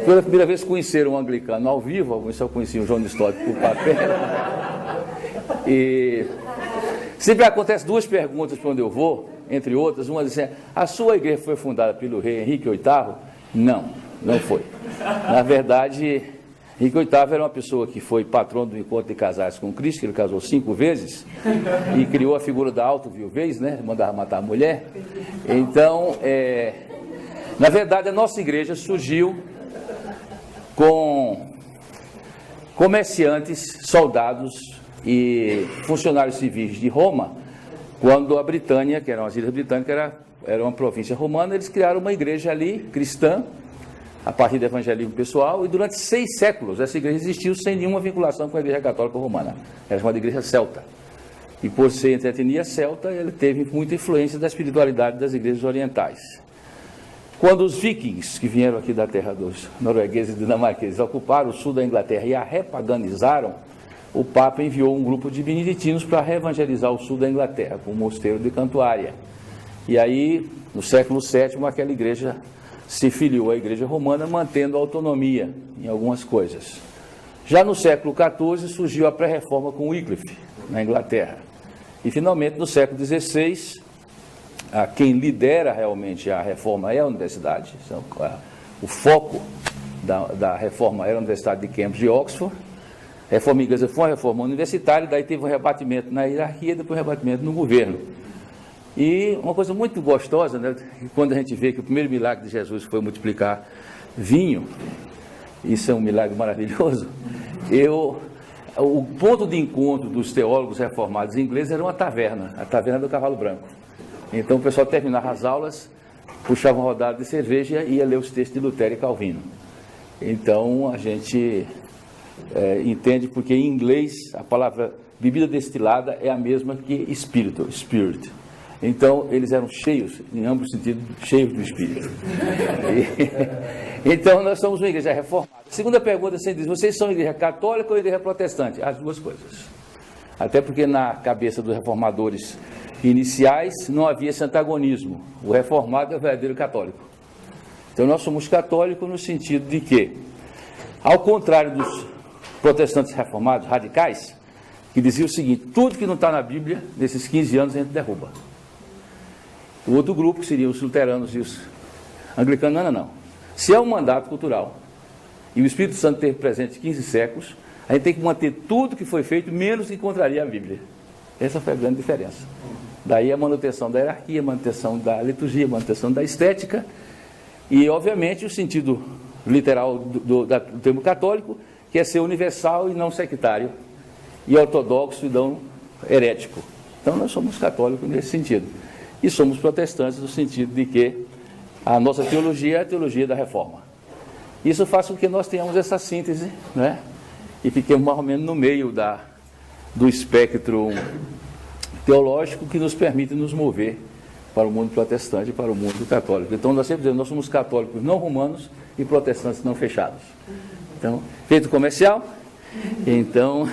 Pela primeira vez conheceram um anglicano ao vivo, alguns só conheciam o João Nistório por papel. E sempre acontece duas perguntas para onde eu vou, entre outras. Uma diz assim: a sua igreja foi fundada pelo rei Henrique VIII? Não, não foi. Na verdade, Henrique VIII era uma pessoa que foi patrono do encontro de casais com Cristo, que ele casou 5 vezes, e criou a figura da auto-viuvez, né? Mandava matar a mulher. Então, na verdade, a nossa igreja surgiu com comerciantes, soldados e funcionários civis de Roma, quando a Britânia, que eram as Ilhas Britânicas, era uma província romana. Eles criaram uma igreja ali, cristã, a partir do evangelismo pessoal, e durante 6 séculos essa igreja existiu sem nenhuma vinculação com a igreja católica romana. Era chamada igreja celta. E por ser entre a etnia celta, ele teve muita influência da espiritualidade das igrejas orientais. Quando os vikings, que vieram aqui da terra dos noruegueses e dinamarqueses, ocuparam o sul da Inglaterra e a repaganizaram, o Papa enviou um grupo de beneditinos para reevangelizar o sul da Inglaterra, com o mosteiro de Cantuária. E aí, no século VII, aquela igreja se filiou à igreja romana, mantendo a autonomia em algumas coisas. Já no século XIV surgiu a pré-reforma com Wycliffe, na Inglaterra. E finalmente, no século XVI, quem lidera realmente a reforma é a universidade. Então, o foco da reforma era a Universidade de Cambridge e Oxford. A reforma inglesa foi uma reforma universitária, daí teve um rebatimento na hierarquia, depois um rebatimento no governo. E uma coisa muito gostosa, né, quando a gente vê que o primeiro milagre de Jesus foi multiplicar vinho, isso é um milagre maravilhoso. O ponto de encontro dos teólogos reformados ingleses era uma taverna, a taverna do Cavalo Branco. Então o pessoal terminava as aulas, puxava uma rodada de cerveja e ia ler os textos de Lutero e Calvino. Então a gente entende porque em inglês a palavra bebida destilada é a mesma que espírito, spirit. Então eles eram cheios, em ambos sentidos, cheios do Espírito. Então nós somos uma igreja reformada. A segunda pergunta, você diz: vocês são igreja católica ou igreja protestante? As duas coisas. Até porque na cabeça dos reformadores iniciais não havia esse antagonismo. O reformado é o verdadeiro católico. Então nós somos católicos no sentido de que, ao contrário dos protestantes reformados radicais, que diziam o seguinte: tudo que não está na Bíblia, nesses 15 anos a gente derruba. O outro grupo, que seriam os luteranos e os anglicanos, não. Se é um mandato cultural e o Espírito Santo esteve presente 15 séculos, a gente tem que manter tudo que foi feito, menos que encontraria a Bíblia. Essa foi a grande diferença. Daí a manutenção da hierarquia, a manutenção da liturgia, a manutenção da estética e, obviamente, o sentido literal do termo católico, que é ser universal e não sectário, e ortodoxo e não herético. Então nós somos católicos nesse sentido. E somos protestantes no sentido de que a nossa teologia é a teologia da reforma. Isso faz com que nós tenhamos essa síntese, né? E fiquemos mais ou menos no meio do espectro teológico que nos permite nos mover para o mundo protestante e para o mundo católico. Então nós sempre dizemos: nós somos católicos não romanos e protestantes não fechados. Então, feito comercial, então